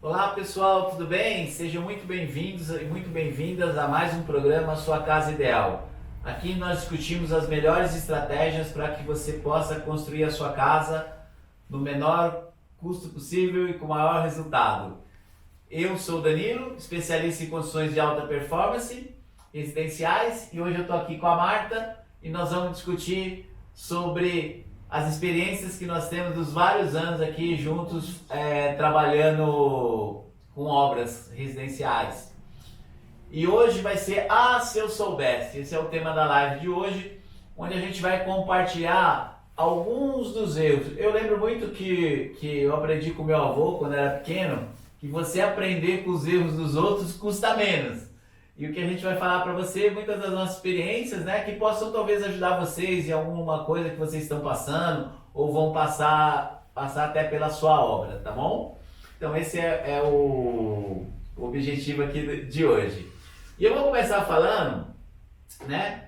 Olá pessoal, tudo bem? Sejam muito bem-vindos e muito bem-vindas a mais um programa Sua Casa Ideal. Aqui nós discutimos as melhores estratégias para que você possa construir a sua casa no menor custo possível e com o maior resultado. Eu sou o Danilo, especialista em construções de alta performance residenciais, e hoje eu estou aqui com a Marta e nós vamos discutir sobre as experiências que nós temos dos vários anos aqui juntos trabalhando com obras residenciais. E hoje vai ser Se Eu Soubesse. Esse é o tema da live de hoje, onde a gente vai compartilhar alguns dos erros. Eu lembro muito que eu aprendi com meu avô quando era pequeno, que você aprender com os erros dos outros custa menos. E o que a gente vai falar para você, muitas das nossas experiências, né, que possam talvez ajudar vocês em alguma coisa que vocês estão passando ou vão passar até pela sua obra, tá bom? Então esse é o objetivo aqui de hoje. E eu vou começar falando, né,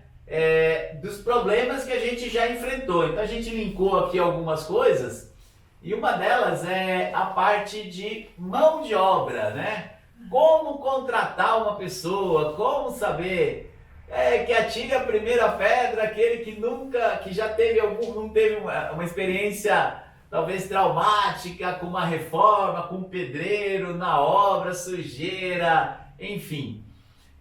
dos problemas que a gente já enfrentou. Então a gente linkou aqui algumas coisas e uma delas é a parte de mão de obra, né? Como contratar uma pessoa, como saber que atire a primeira pedra aquele que já teve não teve uma experiência talvez traumática com uma reforma, com um pedreiro na obra, sujeira, enfim.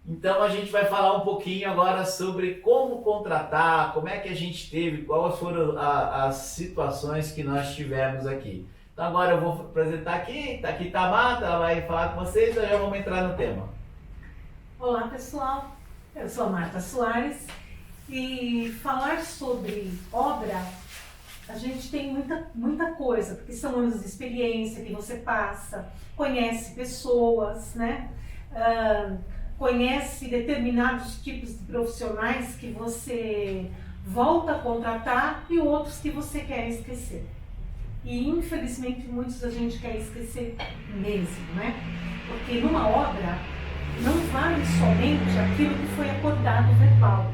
Então a gente vai falar um pouquinho agora sobre como contratar, como é que a gente teve, quais foram as situações que nós tivemos aqui. Então agora eu vou apresentar aqui tá a Marta, ela vai falar com vocês e já vamos entrar no tema. Olá pessoal, eu sou a Marta Soares e falar sobre obra, a gente tem muita coisa, porque são anos de experiência que você passa, conhece pessoas, né? Conhece determinados tipos de profissionais que você volta a contratar e outros que você quer esquecer. E infelizmente muitos a gente quer esquecer mesmo, né? Porque numa obra não vale somente aquilo que foi acordado verbal.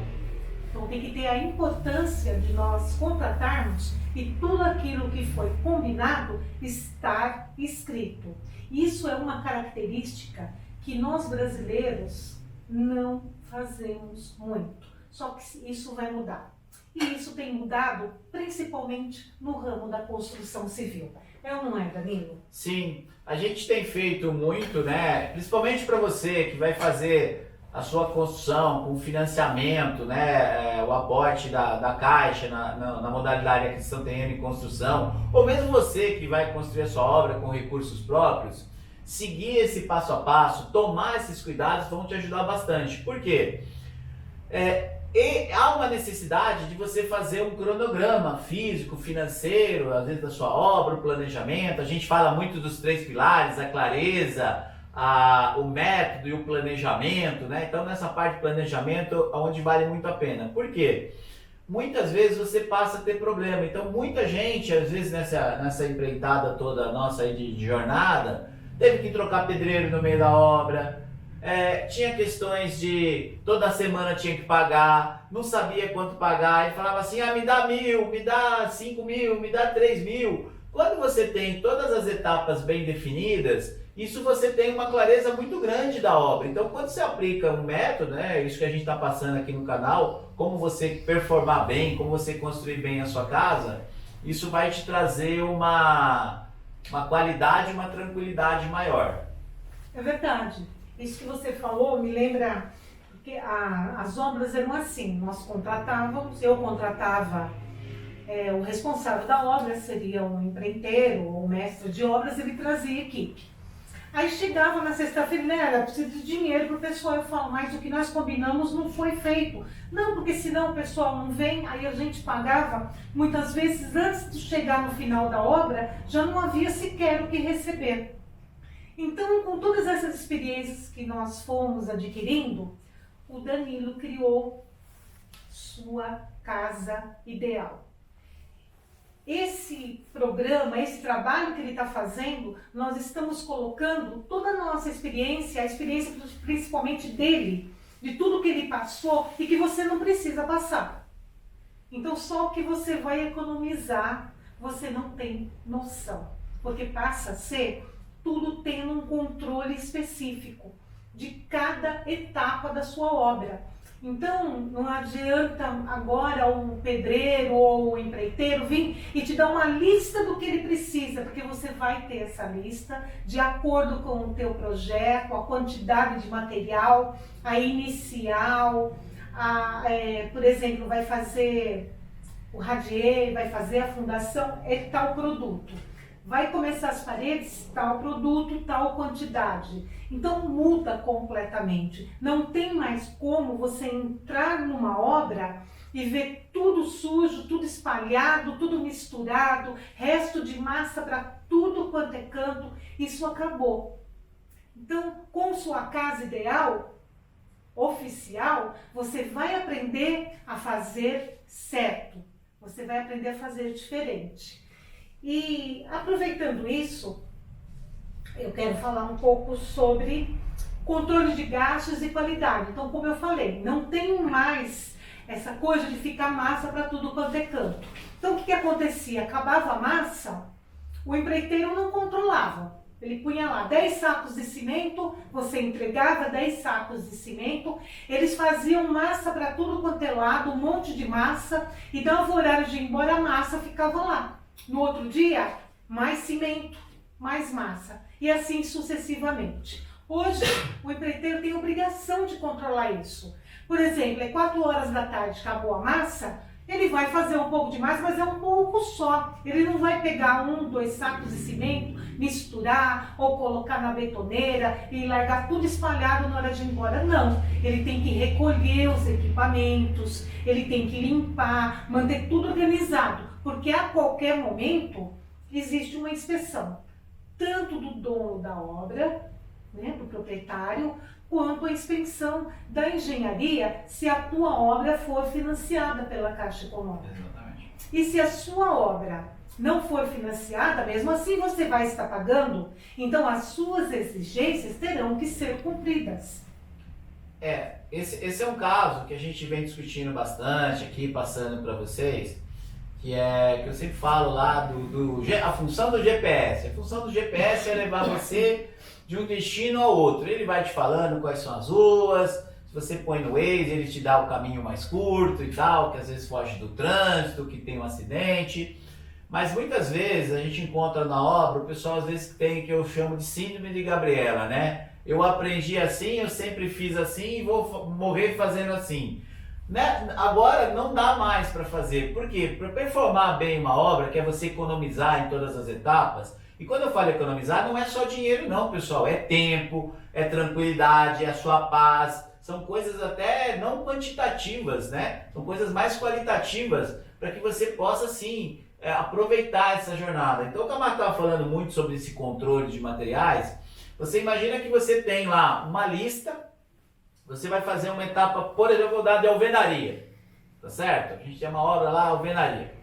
Então tem que ter a importância de nós contratarmos e tudo aquilo que foi combinado estar escrito. Isso é uma característica que nós brasileiros não fazemos muito. Só que isso vai mudar. E isso tem mudado principalmente no ramo da construção civil. É ou não é, Danilo? Sim, a gente tem feito muito, né? Principalmente para você que vai fazer a sua construção com financiamento, né? O aporte da Caixa na modalidade aquisição terreno e construção, ou mesmo você que vai construir a sua obra com recursos próprios, seguir esse passo a passo, tomar esses cuidados vão te ajudar bastante. Por quê? Há uma necessidade de você fazer um cronograma físico, financeiro, às vezes da sua obra, o planejamento. A gente fala muito dos 3 pilares, a clareza, o método e o planejamento, né? Então nessa parte de planejamento é onde vale muito a pena. Por quê? Muitas vezes você passa a ter problema. Então muita gente, às vezes nessa empreitada toda nossa aí de jornada, teve que trocar pedreiro no meio da obra. Tinha questões de toda semana tinha que pagar, não sabia quanto pagar, e falava assim, me dá 1.000, me dá 5.000, me dá 3.000. Quando você tem todas as etapas bem definidas, isso você tem uma clareza muito grande da obra. Então quando você aplica um método, né, isso que a gente está passando aqui no canal, como você performar bem, como você construir bem a sua casa, isso vai te trazer uma qualidade, uma tranquilidade maior. É verdade. Isso que você falou me lembra que as obras eram assim, nós contratávamos, eu contratava o responsável da obra, seria um empreiteiro ou mestre de obras, ele trazia equipe. Aí chegava na sexta-feira, né, preciso de dinheiro para o pessoal, eu falo, mas o que nós combinamos não foi feito. Não, porque senão o pessoal não vem, aí a gente pagava, muitas vezes antes de chegar no final da obra, já não havia sequer o que receber. Então, com todas essas experiências que nós fomos adquirindo, o Danilo criou sua casa ideal. Esse programa, esse trabalho que ele está fazendo, nós estamos colocando toda a nossa experiência, a experiência principalmente dele, de tudo que ele passou e que você não precisa passar. Então, só o que você vai economizar, você não tem noção, porque passa a ser tudo tendo um controle específico de cada etapa da sua obra. Então, não adianta agora o pedreiro ou o empreiteiro vir e te dar uma lista do que ele precisa, porque você vai ter essa lista de acordo com o teu projeto, a quantidade de material, a inicial, por exemplo, vai fazer o radier, vai fazer a fundação, é tal produto. Vai começar as paredes, tal produto, tal quantidade. Então muda completamente. Não tem mais como você entrar numa obra e ver tudo sujo, tudo espalhado, tudo misturado, resto de massa para tudo quanto é canto. Isso acabou. Então, com sua casa ideal, oficial, você vai aprender a fazer certo. Você vai aprender a fazer diferente. E aproveitando isso, eu quero falar um pouco sobre controle de gastos e qualidade. Então, como eu falei, não tem mais essa coisa de ficar massa para tudo quanto é canto. Então, o que acontecia? Acabava a massa, o empreiteiro não controlava. Ele punha lá 10 sacos de cimento, você entregava 10 sacos de cimento, eles faziam massa para tudo quanto é lado, um monte de massa, e dava o horário de ir embora, a massa ficava lá. No outro dia, mais cimento, mais massa, e assim sucessivamente. Hoje, o empreiteiro tem obrigação de controlar isso. Por exemplo, é 4 horas da tarde, acabou a massa, ele vai fazer um pouco de massa, mas é um pouco só. Ele não vai pegar 1, 2 sacos de cimento, misturar ou colocar na betoneira e largar tudo espalhado na hora de ir embora. Não, ele tem que recolher os equipamentos, ele tem que limpar, manter tudo organizado, porque a qualquer momento existe uma inspeção, tanto do dono da obra, né, do proprietário, quanto a inspeção da engenharia, se a tua obra for financiada pela Caixa Econômica. Exatamente. E se a sua obra não for financiada, mesmo assim você vai estar pagando, então as suas exigências terão que ser cumpridas. Esse é um caso que a gente vem discutindo bastante aqui, passando para vocês, que eu sempre falo lá a função do GPS. A função do GPS é levar você de um destino ao outro. Ele vai te falando quais são as ruas, se você põe no Waze, ele te dá o caminho mais curto e tal, que às vezes foge do trânsito, que tem um acidente. Mas muitas vezes a gente encontra na obra o pessoal às vezes tem o que eu chamo de síndrome de Gabriela, né? Eu aprendi assim, eu sempre fiz assim e vou morrer fazendo assim. Né? Agora não dá mais para fazer. Por quê? Para performar bem uma obra, que é você economizar em todas as etapas. E quando eu falo economizar, não é só dinheiro não, pessoal. É tempo, é tranquilidade, é a sua paz. São coisas até não quantitativas, né? São coisas mais qualitativas para que você possa, sim, aproveitar essa jornada. Então, o Camargo estava falando muito sobre esse controle de materiais. Você imagina que você tem lá uma lista, você vai fazer uma etapa, por exemplo, vou dar de alvenaria, tá certo? A gente tem uma obra lá, alvenaria.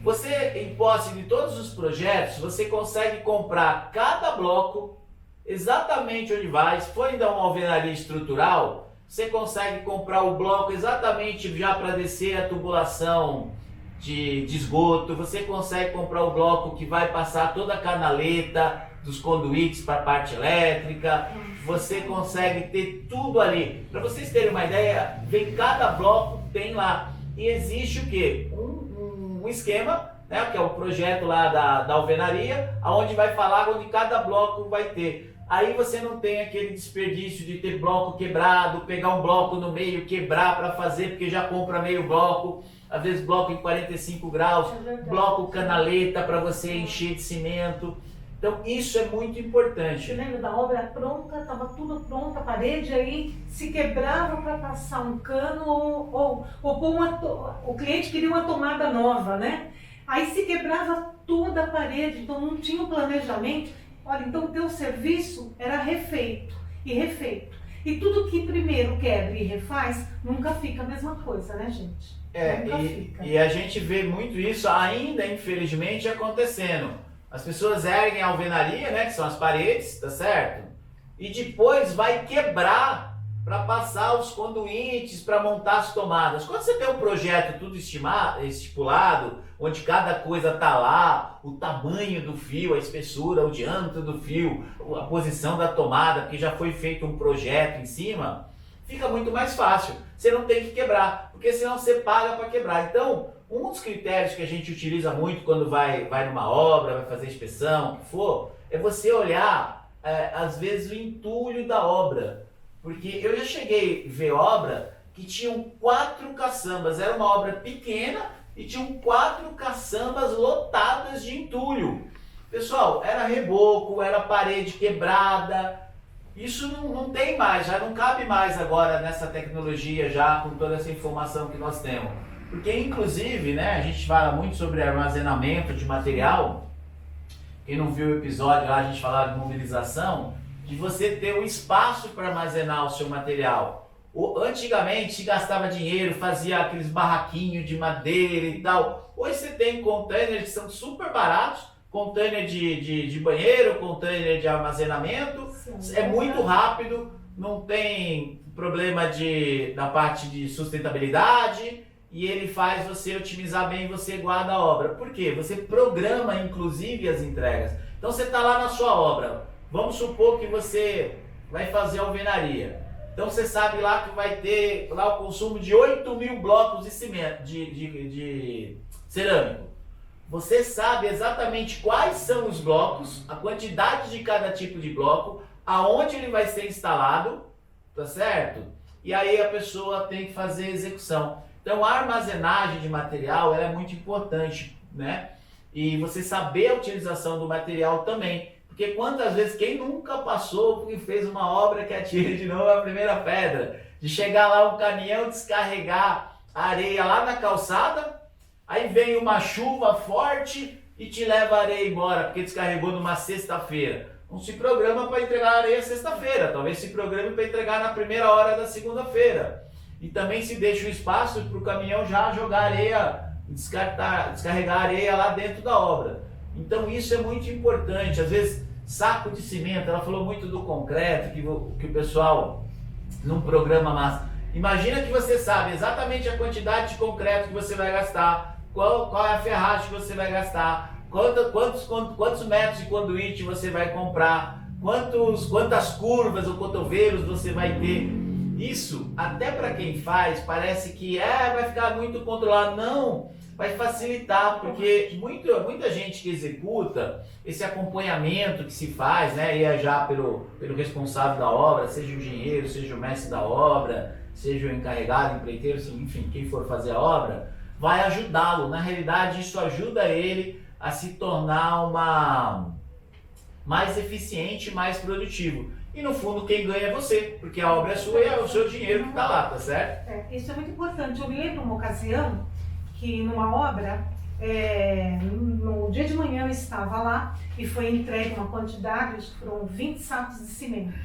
Você, em posse de todos os projetos, você consegue comprar cada bloco exatamente onde vai. Se for ainda uma alvenaria estrutural, você consegue comprar o bloco exatamente já para descer a tubulação de esgoto. Você consegue comprar o bloco que vai passar toda a canaleta dos conduítes para a parte elétrica. Você consegue ter tudo ali. Para vocês terem uma ideia, vem cada bloco, tem lá. E existe o quê? Um esquema, né, que é o projeto lá da alvenaria, onde vai falar onde cada bloco vai ter. Aí você não tem aquele desperdício de ter bloco quebrado, pegar um bloco no meio, quebrar para fazer, porque já compra meio bloco, às vezes bloco em 45 graus, bloco canaleta para você encher de cimento. Então isso é muito importante. Você lembra da obra pronta, estava tudo pronto, a parede, aí se quebrava para passar um cano ou o cliente queria uma tomada nova, né? Aí se quebrava toda a parede, então não tinha um planejamento. Olha, então o teu serviço era refeito e refeito. E tudo que primeiro quebra e refaz, nunca fica a mesma coisa, né, gente? E a gente vê muito isso ainda, infelizmente, acontecendo. As pessoas erguem a alvenaria, né, que são as paredes, tá certo? E depois vai quebrar para passar os conduítes, para montar as tomadas. Quando você tem um projeto tudo estipulado, onde cada coisa está lá, o tamanho do fio, a espessura, o diâmetro do fio, a posição da tomada, porque já foi feito um projeto em cima, fica muito mais fácil. Você não tem que quebrar, porque senão você paga para quebrar. Então, um dos critérios que a gente utiliza muito quando vai numa obra, vai fazer inspeção, o que for, é você olhar, às vezes, o entulho da obra. Porque eu já cheguei a ver obra que tinham 4 caçambas, era uma obra pequena e tinham 4 caçambas lotadas de entulho. Pessoal, era reboco, era parede quebrada, isso não tem mais, já não cabe mais agora nessa tecnologia já com toda essa informação que nós temos. Porque inclusive, né, a gente fala muito sobre armazenamento de material, quem não viu o episódio lá a gente falava de mobilização, de você ter um espaço para armazenar o seu material. Antigamente se gastava dinheiro, fazia aqueles barraquinhos de madeira e tal. Hoje você tem containers que são super baratos, container de banheiro, container de armazenamento, sim, é muito rápido, não tem problema da parte de sustentabilidade e ele faz você otimizar bem, você guarda a obra. Por quê? Você programa inclusive as entregas. Então você está lá na sua obra. Vamos supor que você vai fazer alvenaria. Então você sabe lá que vai ter lá o consumo de 8.000 blocos de cimento, de cerâmico. Você sabe exatamente quais são os blocos, a quantidade de cada tipo de bloco, aonde ele vai ser instalado, tá certo? E aí a pessoa tem que fazer a execução. Então a armazenagem de material ela é muito importante, né? E você saber a utilização do material também. Porque quantas vezes, quem nunca passou e fez uma obra que atira de novo a primeira pedra? De chegar lá um caminhão, descarregar a areia lá na calçada, aí vem uma chuva forte e te leva a areia embora, porque descarregou numa sexta-feira. Não se programa para entregar a areia sexta-feira, talvez se programe para entregar na primeira hora da segunda-feira. E também se deixa o espaço para o caminhão já jogar areia, descarregar a areia lá dentro da obra. Então isso é muito importante. Às vezes saco de cimento, ela falou muito do concreto, que o pessoal não programa mais. Imagina que você sabe exatamente a quantidade de concreto que você vai gastar, qual é a ferragem que você vai gastar, quantos metros de conduíte você vai comprar, quantas curvas ou cotovelos você vai ter. Isso, até para quem faz, parece que vai ficar muito controlado. Não, vai facilitar, porque muita gente que executa esse acompanhamento que se faz, né, e é já pelo responsável da obra, seja o engenheiro, seja o mestre da obra, seja o encarregado, empreiteiro, enfim, quem for fazer a obra, vai ajudá-lo. Na realidade, isso ajuda ele a se tornar mais eficiente, mais produtivo. E no fundo quem ganha é você, porque a obra é sua e é o seu dinheiro que está lá, tá certo? Isso é muito importante. Eu me lembro uma ocasião que numa obra, no dia de manhã eu estava lá e foi entregue uma quantidade, acho que foram 20 sacos de cimento.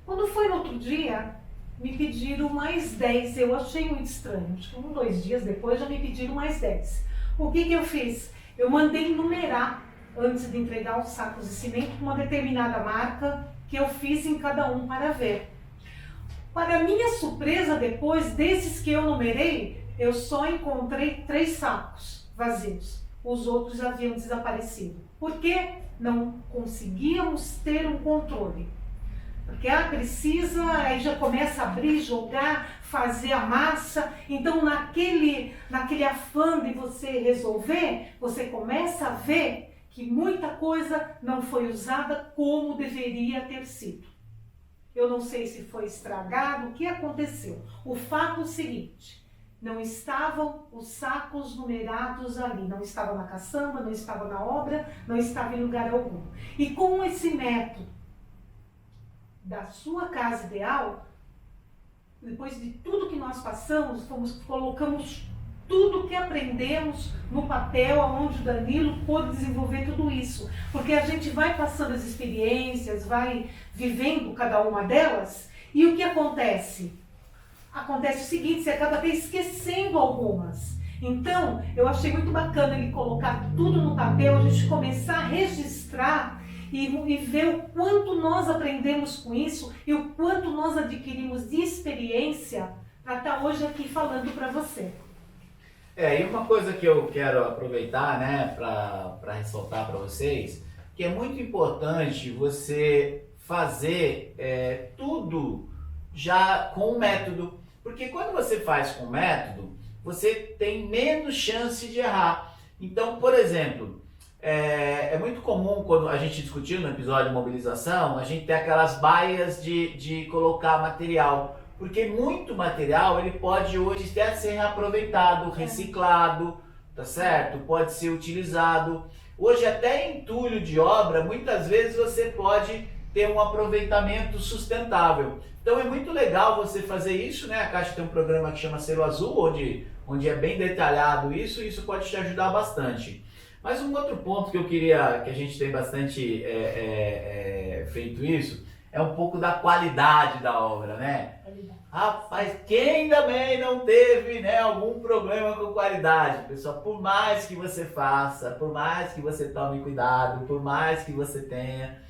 Quando foi no outro dia, me pediram mais 10, eu achei muito estranho, acho que 2 dias depois já me pediram mais 10. O que eu fiz? Eu mandei numerar antes de entregar os sacos de cimento com uma determinada marca que eu fiz em cada um para ver. Para minha surpresa, depois desses que eu numerei, eu só encontrei 3 sacos vazios. Os outros haviam desaparecido. Por quê? Não conseguíamos ter um controle. Porque precisa, aí já começa a abrir, jogar, fazer a massa. Então naquele afã de você resolver, você começa a ver que muita coisa não foi usada como deveria ter sido. Eu não sei se foi estragado, o que aconteceu. O fato é o seguinte, não estavam os sacos numerados ali, não estava na caçamba, não estava na obra, não estava em lugar algum. E com esse método da sua casa ideal, depois de tudo que nós passamos, colocamos tudo que aprendemos no papel, onde o Danilo pôde desenvolver tudo isso. Porque a gente vai passando as experiências, vai vivendo cada uma delas, e o que acontece? Acontece o seguinte, você acaba até esquecendo algumas. Então, eu achei muito bacana ele colocar tudo no papel, a gente começar a registrar e ver o quanto nós aprendemos com isso e o quanto nós adquirimos de experiência para estar hoje aqui falando para você. E uma coisa que eu quero aproveitar, né, para ressaltar para vocês, que é muito importante você fazer tudo já com o método. Porque quando você faz com o método, você tem menos chance de errar. Então, por exemplo, é muito comum quando a gente discutiu no episódio de mobilização, a gente tem aquelas baias de colocar material. Porque muito material ele pode hoje até ser reaproveitado, reciclado, tá certo? Pode ser utilizado. Hoje até entulho de obra, muitas vezes você pode ter um aproveitamento sustentável. Então é muito legal você fazer isso, né? A Caixa tem um programa que chama Selo Azul, onde é bem detalhado isso, e isso pode te ajudar bastante. Mas um outro ponto que eu queria, que a gente tem bastante feito isso, é um pouco da qualidade da obra, né? Rapaz, quem também não teve, né, algum problema com qualidade? Pessoal, por mais que você faça, por mais que você tome cuidado, por mais que você tenha,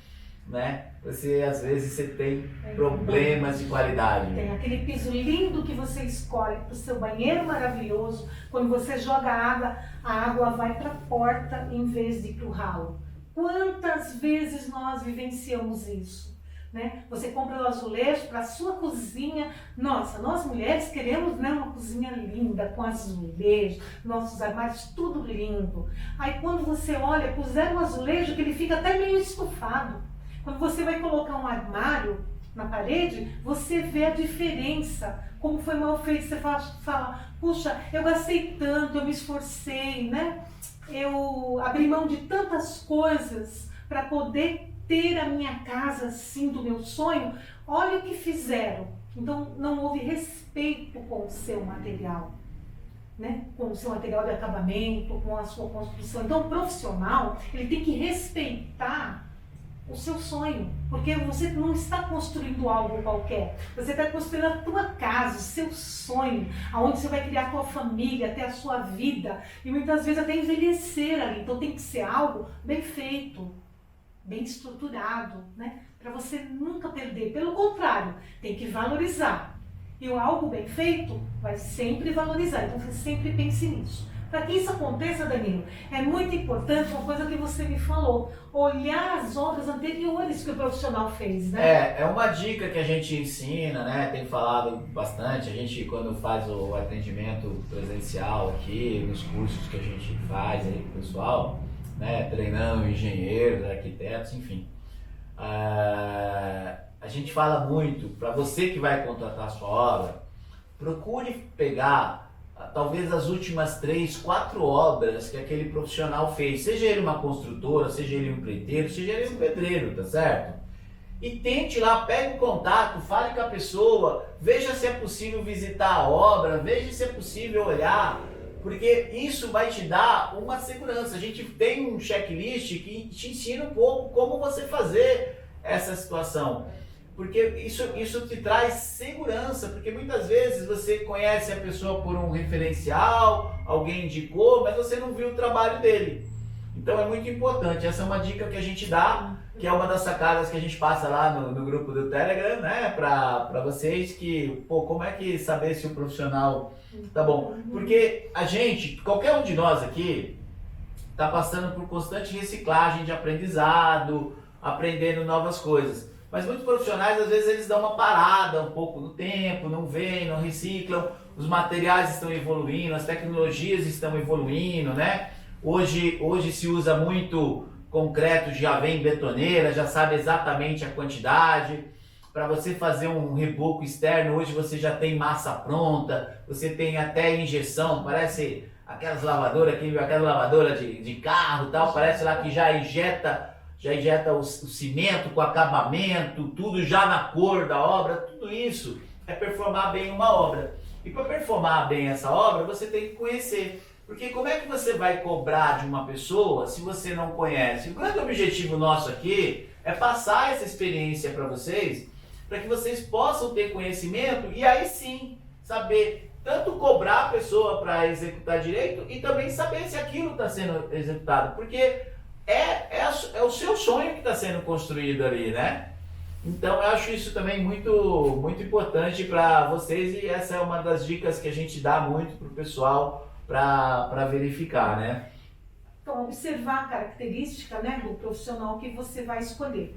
né, às vezes você tem problemas de qualidade. Tem aquele piso lindo que você escolhe para o seu banheiro maravilhoso, quando você joga água, a água vai para a porta em vez de ir para o ralo. Quantas vezes nós vivenciamos isso? Né? Você compra o azulejo para a sua cozinha. Nossa, nós mulheres queremos, né, uma cozinha linda, com azulejo, nossos armários tudo lindo. Aí quando você olha, puseram um azulejo que ele fica até meio estufado. Quando você vai colocar um armário na parede, você vê a diferença, como foi mal feito. Você fala, puxa, eu gastei tanto, eu me esforcei, né? Eu abri mão de tantas coisas para poder ter a minha casa assim do meu sonho. Olha o que fizeram. Então não houve respeito com o seu material, né? Com o seu material de acabamento, com a sua construção. Então o profissional, ele tem que respeitar o seu sonho, porque você não está construindo algo qualquer, você está construindo a tua casa, o seu sonho, aonde você vai criar a tua família, até a sua vida, e muitas vezes até envelhecer ali. Então tem que ser algo bem feito, bem estruturado, né? Para você nunca perder. Pelo contrário, tem que valorizar. E o algo bem feito vai sempre valorizar. Então você sempre pense nisso. Para que isso aconteça, Danilo, é muito importante uma coisa que você me falou: olhar as obras anteriores que o profissional fez, né? É uma dica que a gente ensina, né? Tem falado bastante. A gente, quando faz o atendimento presencial aqui, nos cursos que a gente faz aí com o pessoal, né, treinando engenheiros, arquitetos, enfim. A gente fala muito, para você que vai contratar a sua obra, procure pegar talvez as últimas 3, 4 obras que aquele profissional fez, seja ele uma construtora, seja ele um empreiteiro, seja ele um pedreiro, tá certo? E tente lá, pegue o contato, fale com a pessoa, veja se é possível visitar a obra, veja se é possível olhar, porque isso vai te dar uma segurança. A gente tem um checklist que te ensina um pouco como você fazer essa situação. Porque isso te traz segurança, porque muitas vezes você conhece a pessoa por um referencial, alguém indicou, mas você não viu o trabalho dele. Então é muito importante. Essa é uma dica que a gente dá, que é uma das sacadas que a gente passa lá no grupo do Telegram, né? Para vocês que, como é que saber se o profissional tá bom? Porque a gente, qualquer um de nós aqui, tá passando por constante reciclagem de aprendizado, aprendendo novas coisas. Mas muitos profissionais, às vezes, eles dão uma parada um pouco no tempo, não veem, não reciclam, os materiais estão evoluindo, as tecnologias estão evoluindo, né? Hoje se usa muito concreto, já vem betoneira, já sabe exatamente a quantidade. Para você fazer um reboco externo, hoje você já tem massa pronta, você tem até injeção, parece aquelas lavadoras, aquela lavadora de carro e tal, parece lá que já injeta o cimento com acabamento, tudo já na cor da obra. Tudo isso é performar bem uma obra. E para performar bem essa obra, você tem que conhecer. Porque como é que você vai cobrar de uma pessoa se você não conhece? O grande objetivo nosso aqui é passar essa experiência para vocês, para que vocês possam ter conhecimento e aí sim saber tanto cobrar a pessoa para executar direito e também saber se aquilo está sendo executado. Porque é o seu sonho que está sendo construído ali, né? Então eu acho isso também muito, muito importante para vocês e essa é uma das dicas que a gente dá muito para o pessoal para verificar, né? Então, observar a característica, né, do profissional que você vai escolher.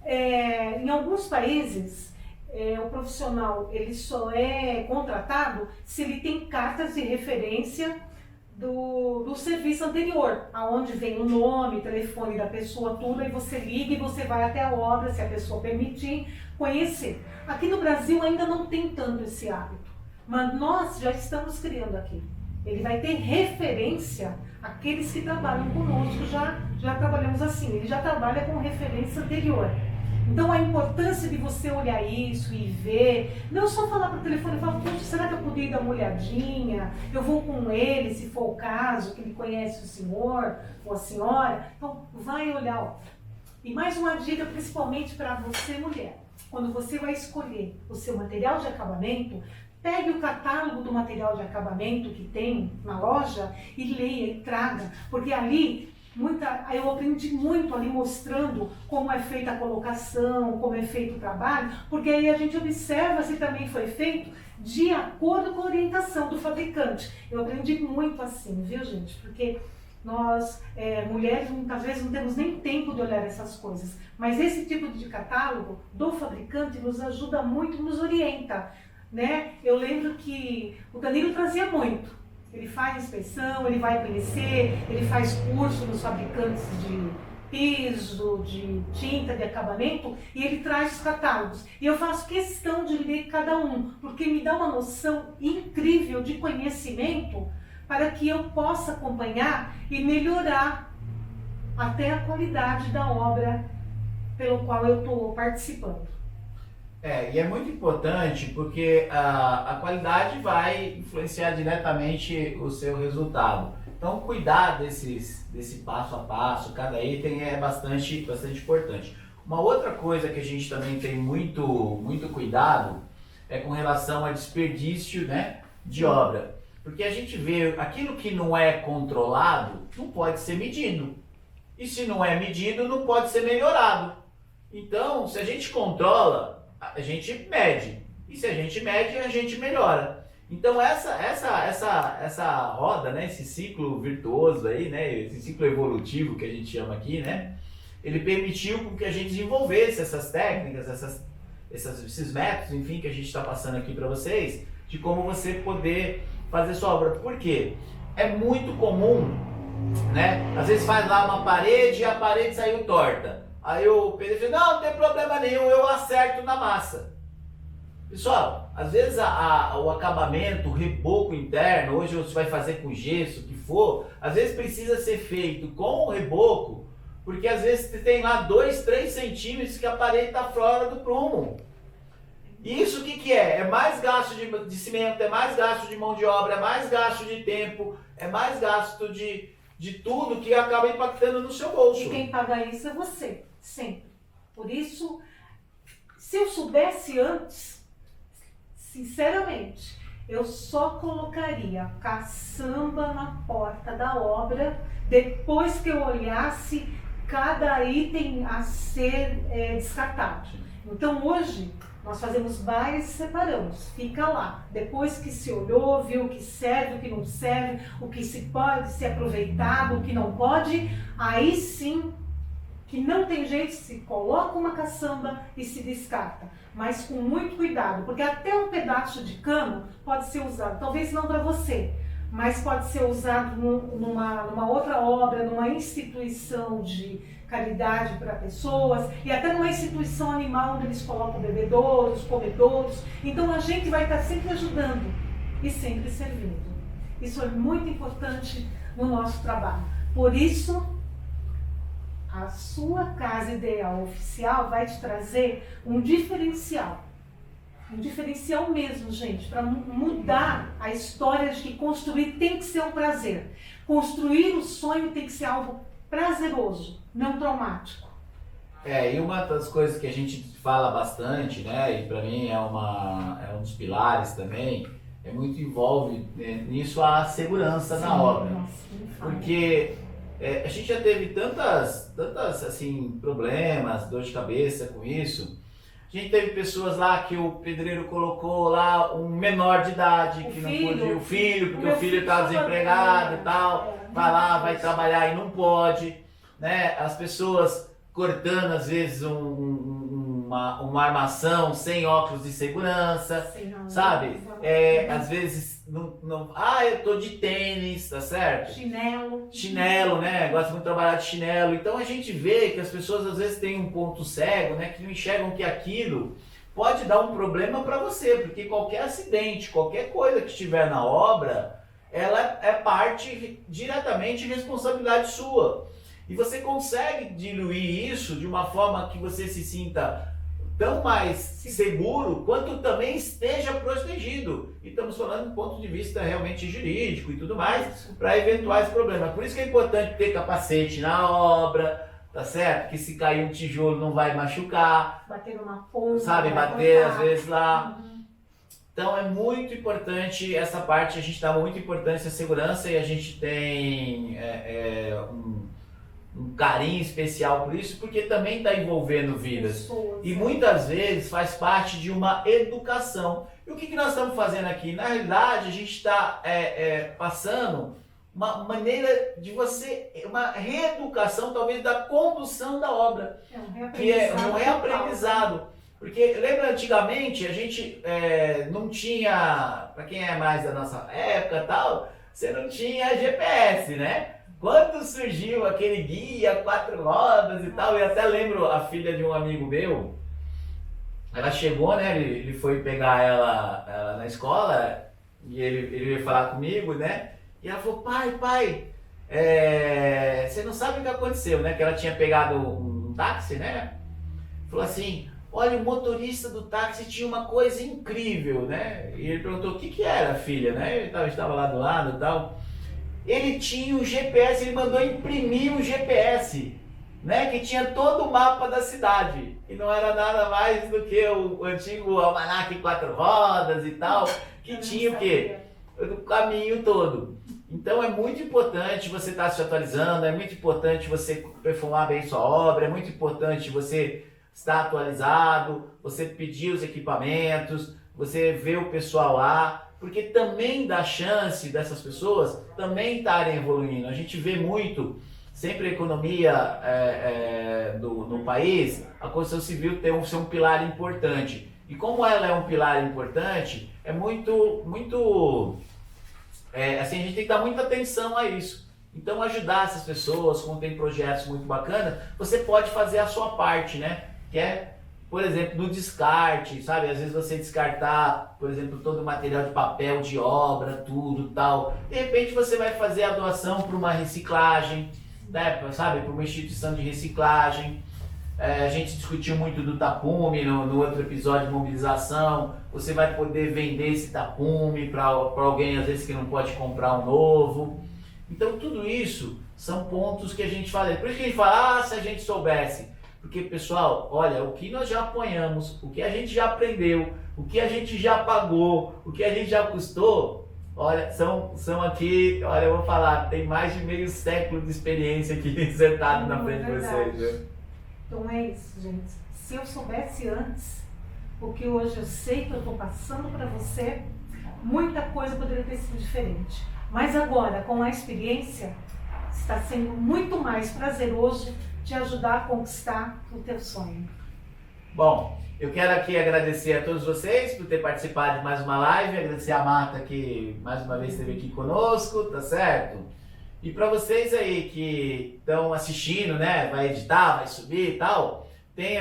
Em alguns países, o profissional ele só é contratado se ele tem cartas de referência do serviço anterior, aonde vem o nome, telefone da pessoa, tudo, aí você liga e você vai até a obra, se a pessoa permitir, conhecer. Aqui no Brasil ainda não tem tanto esse hábito, mas nós já estamos criando aqui. Ele vai ter referência àqueles que trabalham conosco, já trabalhamos assim, ele já trabalha com referência anterior. Então a importância de você olhar isso e ver, não só falar por telefone, falar, poxa, será que eu podia dar uma olhadinha? Eu vou com ele, se for o caso, que ele conhece o senhor ou a senhora. Então vai olhar. Ó. E mais uma dica, principalmente para você mulher. Quando você vai escolher o seu material de acabamento, pegue o catálogo do material de acabamento que tem na loja e leia e traga, porque ali eu aprendi muito ali mostrando como é feita a colocação, como é feito o trabalho, porque aí a gente observa se também foi feito de acordo com a orientação do fabricante. Eu aprendi muito assim, viu gente? Porque nós, mulheres, muitas vezes não temos nem tempo de olhar essas coisas, mas esse tipo de catálogo do fabricante nos ajuda muito, nos orienta, né? Eu lembro que o Danilo trazia muito. Ele faz inspeção, ele vai conhecer, ele faz curso nos fabricantes de piso, de tinta, de acabamento, e ele traz os catálogos. E eu faço questão de ler cada um, porque me dá uma noção incrível de conhecimento para que eu possa acompanhar e melhorar até a qualidade da obra pelo qual eu estou participando. E é muito importante porque a qualidade vai influenciar diretamente o seu resultado. Então, cuidar desse passo a passo, cada item é bastante importante. Uma outra coisa que a gente também tem muito cuidado é com relação a desperdício, né, de obra. Porque a gente vê aquilo que não é controlado, não pode ser medido. E se não é medido, não pode ser melhorado. Então, se a gente controla, a gente mede. E se a gente mede, a gente melhora. Então essa roda, né, esse ciclo virtuoso aí, né, esse ciclo evolutivo que a gente chama aqui, né, ele permitiu que a gente desenvolvesse essas técnicas, esses métodos, enfim, que a gente está passando aqui para vocês, de como você poder fazer sua obra. Por quê? É muito comum, né, às vezes faz lá uma parede e a parede saiu torta. Aí o pedreiro diz, não tem problema nenhum, eu acerto na massa. Pessoal, às vezes o acabamento, o reboco interno, hoje você vai fazer com gesso, o que for, às vezes precisa ser feito com o reboco, porque às vezes você tem lá 2, 3 centímetros que a parede está fora do prumo. Isso o que é? É mais gasto de cimento, é mais gasto de mão de obra, é mais gasto de tempo, é mais gasto de tudo que acaba impactando no seu bolso. E quem paga isso é você, sempre. Por isso, se eu soubesse antes, sinceramente, eu só colocaria caçamba na porta da obra depois que eu olhasse cada item a ser descartado. Então hoje nós fazemos bailes e separamos, fica lá. Depois que se olhou, viu o que serve, o que não serve, o que se pode ser aproveitado, o que não pode, aí sim que não tem jeito, se coloca uma caçamba e se descarta, mas com muito cuidado, porque até um pedaço de cano pode ser usado, talvez não para você, mas pode ser usado numa outra obra, numa instituição de caridade para pessoas, e até numa instituição animal onde eles colocam bebedouros, comedouros. Então a gente vai estar sempre ajudando e sempre servindo. Isso é muito importante no nosso trabalho. Por isso, a sua casa ideal oficial vai te trazer um diferencial mesmo, gente, para mudar a história de que construir tem que ser um prazer. Construir o sonho tem que ser algo prazeroso, não traumático. E uma das coisas que a gente fala bastante, né, e para mim é um dos pilares também, muito envolve nisso a segurança na obra. Nossa, porque A gente já teve tantas assim, problemas, dor de cabeça com isso. A gente teve pessoas lá que o pedreiro colocou lá um menor de idade, que não podia, o filho, porque o filho estava desempregado e tal, vai lá, vai trabalhar e não pode, né? As pessoas cortando às vezes uma armação sem óculos de segurança, sabe? Às vezes eu tô de tênis, tá certo? Chinelo, né? Gosta muito de trabalhar de chinelo. Então a gente vê que as pessoas às vezes têm um ponto cego, né? Que não enxergam que aquilo pode dar um problema para você, porque qualquer acidente, qualquer coisa que estiver na obra, ela é parte diretamente de responsabilidade sua. E você consegue diluir isso de uma forma que você se sinta tão mais seguro quanto também esteja protegido. E estamos falando do ponto de vista realmente jurídico e tudo mais, para eventuais problemas. Por isso que é importante ter capacete na obra, tá certo? Que se cair um tijolo não vai machucar. Bater numa ponta. Sabe, bater às vezes lá. Então é muito importante essa parte, a gente dá muita importância à segurança e a gente tem um carinho especial por isso, porque também está envolvendo vidas. E muitas vezes faz parte de uma educação. E o que nós estamos fazendo aqui? Na realidade, a gente está passando uma maneira de você, uma reeducação talvez da condução da obra. Que é um reaprendizado. Porque lembra antigamente, a gente não tinha, para quem é mais da nossa época e tal, você não tinha GPS, né? Quando surgiu aquele guia, 4 rodas e tal, eu até lembro a filha de um amigo meu, ela chegou, né, ele foi pegar ela na escola, e ele veio falar comigo, né, e ela falou, pai, você não sabe o que aconteceu, né, que ela tinha pegado um táxi, né, falou assim, olha, o motorista do táxi tinha uma coisa incrível, né, e ele perguntou, o que era, filha, né, ele estava lá do lado e tal. Ele tinha o GPS, ele mandou imprimir o GPS, né, que tinha todo o mapa da cidade. E não era nada mais do que o antigo almanaque 4 rodas e tal, que tinha o quê? O caminho todo. Então é muito importante você estar se atualizando, é muito importante você perfumar bem sua obra, é muito importante você estar atualizado, você pedir os equipamentos, você ver o pessoal lá, porque também dá chance dessas pessoas também estarem evoluindo. A gente vê muito, sempre a economia no país, a construção civil tem ser um pilar importante. E como ela é um pilar importante, é assim, a gente tem que dar muita atenção a isso. Então ajudar essas pessoas, como tem projetos muito bacanas, você pode fazer a sua parte, né? Que é, por exemplo, no descarte, sabe? Às vezes você descartar, por exemplo, todo o material de papel, de obra, tudo tal. De repente você vai fazer a doação para uma reciclagem, né? Sabe? Para uma instituição de reciclagem. A gente discutiu muito do tapume no outro episódio de mobilização. Você vai poder vender esse tapume para alguém, às vezes, que não pode comprar um novo. Então, tudo isso são pontos que a gente fala. Por isso que a gente fala, se a gente soubesse. Porque, pessoal, olha, o que nós já apanhamos, o que a gente já aprendeu, o que a gente já pagou, o que a gente já custou, olha, são aqui, olha, eu vou falar, tem mais de meio século de experiência aqui sentado na frente de vocês. Né? Então é isso, gente. Se eu soubesse antes, o que hoje eu sei que eu estou passando para você, muita coisa poderia ter sido diferente. Mas agora, com a experiência, está sendo muito mais prazeroso te ajudar a conquistar o teu sonho. Bom, eu quero aqui agradecer a todos vocês por ter participado de mais uma live, agradecer a Marta que mais uma vez esteve aqui conosco, tá certo? E para vocês aí que estão assistindo, né, vai editar, vai subir e tal,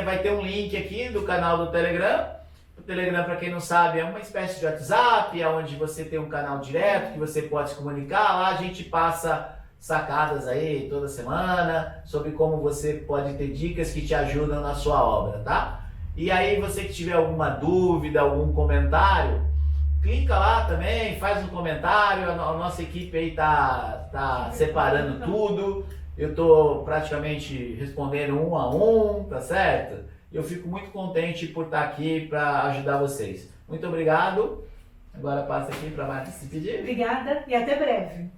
vai ter um link aqui do canal do Telegram. O Telegram, para quem não sabe, é uma espécie de WhatsApp, onde você tem um canal direto que você pode se comunicar. Lá a gente passa sacadas aí toda semana sobre como você pode ter dicas que te ajudam na sua obra, tá? E aí você que tiver alguma dúvida, algum comentário, clica lá também, faz um comentário, a nossa equipe aí tá separando tudo, eu tô praticamente respondendo um a um, tá certo? Eu fico muito contente por estar aqui para ajudar vocês. Muito obrigado. Agora passa aqui para a Marta se pedir. Obrigada e até breve.